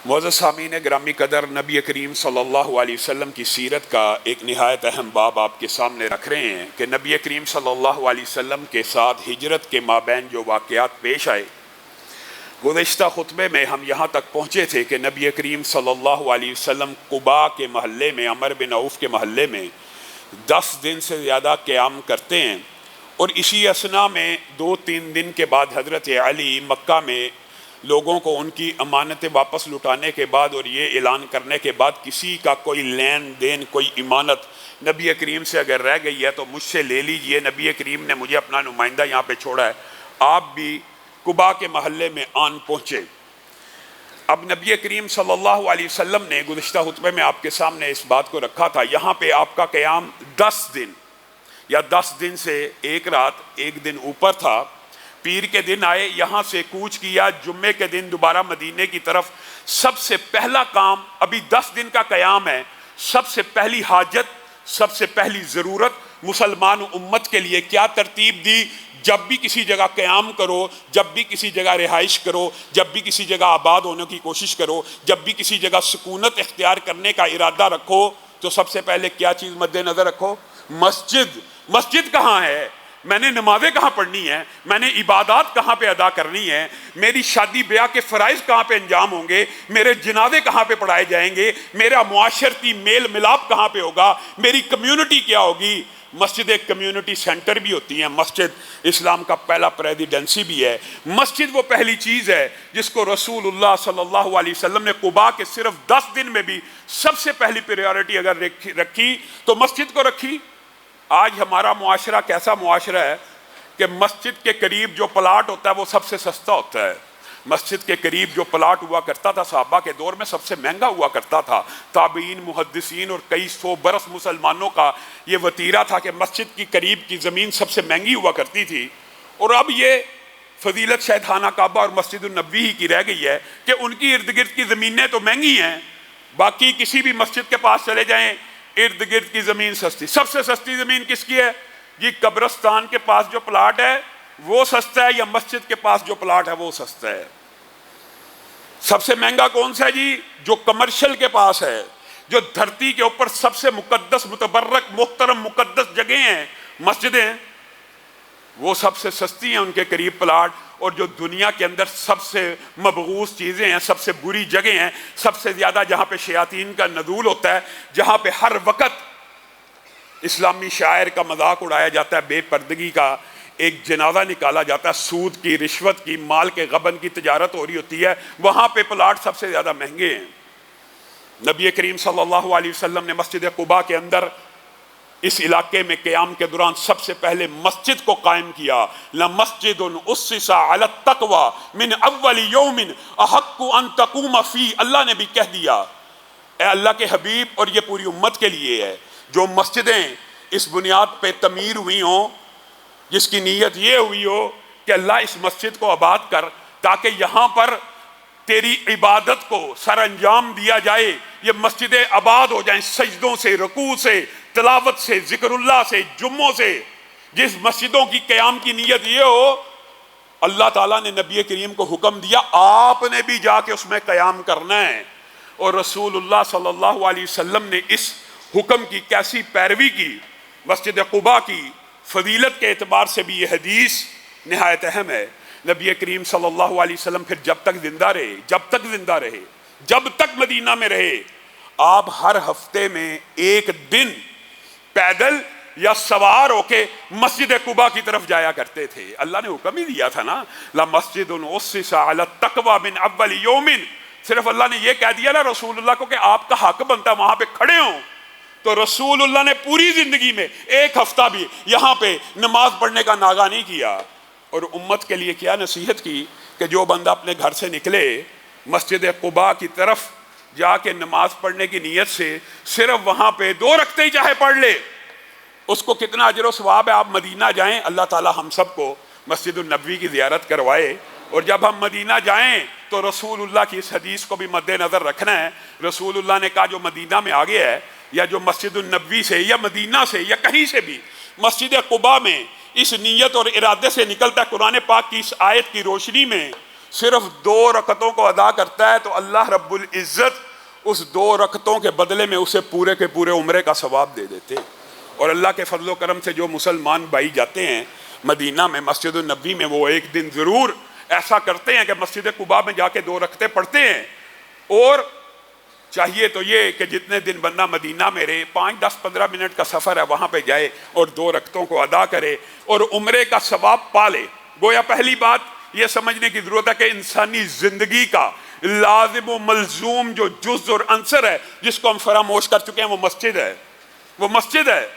معزز سامعین گرامی قدر، نبی کریم صلی اللہ علیہ وسلم کی سیرت کا ایک نہایت اہم باب آپ کے سامنے رکھ رہے ہیں کہ نبی کریم صلی اللہ علیہ وسلم کے ساتھ ہجرت کے مابین جو واقعات پیش آئے۔ گزشتہ خطبے میں ہم یہاں تک پہنچے تھے کہ نبی کریم صلی اللہ علیہ وسلم قباء کے محلے میں، عمر بن عوف کے محلے میں 10 دن سے زیادہ قیام کرتے ہیں، اور اسی اثنا میں 2-3 دن کے بعد حضرت علی مکہ میں لوگوں کو ان کی امانتیں واپس لٹانے کے بعد اور یہ اعلان کرنے کے بعد کسی کا کوئی لین دین، کوئی امانت نبی کریم سے اگر رہ گئی ہے تو مجھ سے لے لیجئے، نبی کریم نے مجھے اپنا نمائندہ یہاں پہ چھوڑا ہے، آپ بھی قباء کے محلے میں آن پہنچے۔ اب نبی کریم صلی اللہ علیہ وسلم نے گزشتہ خطبے میں آپ کے سامنے اس بات کو رکھا تھا، یہاں پہ آپ کا قیام 10 دن یا 10 دن سے ایک رات، ایک دن اوپر تھا۔ پیر کے دن آئے، یہاں سے کوچ کیا، جمعے کے دن دوبارہ مدینے کی طرف۔ سب سے پہلا کام، ابھی 10 دن کا قیام ہے، سب سے پہلی حاجت، سب سے پہلی ضرورت مسلمان امت کے لیے کیا ترتیب دی؟ جب بھی کسی جگہ قیام کرو، جب بھی کسی جگہ رہائش کرو، جب بھی کسی جگہ آباد ہونے کی کوشش کرو، جب بھی کسی جگہ سکونت اختیار کرنے کا ارادہ رکھو، تو سب سے پہلے کیا چیز مد نظر رکھو؟ مسجد۔ مسجد کہاں ہے؟ میں نے نمازیں کہاں پڑھنی ہیں؟ میں نے عبادات کہاں پہ ادا کرنی ہے؟ میری شادی بیاہ کے فرائض کہاں پہ انجام ہوں گے؟ میرے جنازے کہاں پہ پڑھائے جائیں گے؟ میرا معاشرتی میل ملاپ کہاں پہ ہوگا؟ میری کمیونٹی کیا ہوگی؟ مسجد ایک کمیونٹی سینٹر بھی ہوتی ہیں، مسجد اسلام کا پہلا پریزیڈنسی بھی ہے۔ مسجد وہ پہلی چیز ہے جس کو رسول اللہ صلی اللہ علیہ وسلم نے قباء کے صرف 10 دن میں بھی سب سے پہلی پریورٹی اگر رکھی تو مسجد کو رکھی۔ آج ہمارا معاشرہ کیسا معاشرہ ہے کہ مسجد کے قریب جو پلاٹ ہوتا ہے وہ سب سے سستا ہوتا ہے۔ مسجد کے قریب جو پلاٹ ہوا کرتا تھا صحابہ کے دور میں سب سے مہنگا ہوا کرتا تھا۔ تابعین، محدثین اور کئی 100 برس مسلمانوں کا یہ وتیرہ تھا کہ مسجد کی قریب کی زمین سب سے مہنگی ہوا کرتی تھی، اور اب یہ فضیلت شاید خانہ کعبہ اور مسجد النبوی ہی کی رہ گئی ہے کہ ان کی ارد گرد کی زمینیں تو مہنگی ہیں، باقی کسی بھی مسجد کے پاس چلے جائیں ارد گرد کی زمین سستی۔ سب سے سستی زمین کس کی ہے؟ جی قبرستان کے پاس جو پلاٹ ہے وہ سستا ہے، یا مسجد کے پاس جو پلاٹ ہے وہ سستا ہے؟ سب سے مہنگا کون سا ہے جی؟ جو کمرشل کے پاس ہے، جو دھرتی کے اوپر سب سے مقدس، متبرک، محترم مقدس جگہیں ہیں، مسجدیں، وہ سب سے سستی ہیں ان کے قریب پلاٹ۔ اور جو دنیا کے اندر سب سے مبغوض چیزیں ہیں، سب سے بری جگہیں ہیں، سب سے زیادہ جہاں پہ شیاطین کا نزول ہوتا ہے، جہاں پہ ہر وقت اسلامی شاعر کا مذاق اڑایا جاتا ہے، بے پردگی کا ایک جنازہ نکالا جاتا ہے، سود کی، رشوت کی، مال کے غبن کی تجارت ہو رہی ہوتی ہے، وہاں پہ پلاٹ سب سے زیادہ مہنگے ہیں۔ نبی کریم صلی اللہ علیہ وسلم نے مسجد قباء کے اندر اس علاقے میں قیام کے دوران سب سے پہلے مسجد کو قائم کیا۔ لَمَسْجِدٌ أُسِّسَ عَلَى التَّقْوَى مِنْ أَوَّلِ يَوْمٍ أَحَقُّ أَن تَقُومَ فِيهِ۔ اللہ نے بھی کہہ دیا، اے اللہ کے حبیب، اور یہ پوری امت کے لیے ہے، جو مسجدیں اس بنیاد پہ تعمیر ہوئی ہوں، جس کی نیت یہ ہوئی ہو کہ اللہ اس مسجد کو آباد کر تاکہ یہاں پر تیری عبادت کو سر انجام دیا جائے، یہ مسجدیں آباد ہو جائیں، سجدوں سے، رکوع سے، تلاوت سے، ذکر اللہ سے، جمعوں سے۔ جس مسجدوں کی قیام کی نیت یہ ہو، اللہ تعالیٰ نے نبی کریم کو حکم دیا، آپ نے بھی جا کے اس میں قیام کرنا ہے۔ اور رسول اللہ صلی اللہ علیہ وسلم نے اس حکم کی کیسی پیروی کی۔ مسجد قباء کی فضیلت کے اعتبار سے بھی یہ حدیث نہایت اہم ہے۔ نبی کریم صلی اللہ علیہ وسلم پھر جب تک زندہ رہے، جب تک مدینہ میں رہے، آپ ہر ہفتے میں ایک دن پیدل یا سوار ہو کے مسجد قباء کی طرف جایا کرتے تھے۔ اللہ نے حکم ہی دیا تھا نا، لَمَسْجِدٌ أُسِّسَ عَلَى التَّقْوَى مِنْ أَوَّلِ يَوْمٍ۔ صرف اللہ نے یہ کہہ دیا نا رسول اللہ کو کہ آپ کا حق بنتا وہاں پہ کھڑے ہوں، تو رسول اللہ نے پوری زندگی میں ایک ہفتہ بھی یہاں پہ نماز پڑھنے کا ناغہ نہیں کیا۔ اور امت کے لیے کیا نصیحت کی کہ جو بندہ اپنے گھر سے نکلے مسجد قباء کی طرف جا کے نماز پڑھنے کی نیت سے صرف وہاں پہ 2 رکعتیں ہی چاہے پڑھ لے، اس کو کتنا اجر و ثواب ہے۔ آپ مدینہ جائیں، اللہ تعالی ہم سب کو مسجد النبوی کی زیارت کروائے، اور جب ہم مدینہ جائیں تو رسول اللہ کی اس حدیث کو بھی مد نظر رکھنا ہے۔ رسول اللہ نے کہا جو مدینہ میں آگے ہے، یا جو مسجد النبوی سے یا مدینہ سے یا کہیں سے بھی مسجد قباء میں اس نیت اور ارادے سے نکلتا ہے، قرآن پاک کی اس آیت کی روشنی میں صرف 2 رکعتوں کو ادا کرتا ہے تو اللہ رب العزت اس 2 رکعتوں کے بدلے میں اسے پورے کے پورے عمرے کا ثواب دے دیتے. اور اللہ کے فضل و کرم سے جو مسلمان بھائی جاتے ہیں مدینہ میں مسجد النبی میں، وہ ایک دن ضرور ایسا کرتے ہیں کہ مسجد قباء میں جا کے 2 رکعتیں پڑھتے ہیں. اور چاہیے تو یہ کہ جتنے دن بندہ مدینہ میں رہے، 5 10 15 منٹ کا سفر ہے، وہاں پہ جائے اور 2 رکعتوں کو ادا کرے اور عمرے کا ثواب پا لے. گویا پہلی بات یہ سمجھنے کی ضرورت ہے کہ انسانی زندگی کا لازم و ملزوم جو جز اور عنصر ہے جس کو ہم فراموش کر چکے ہیں، وہ مسجد ہے. وہ مسجد ہے.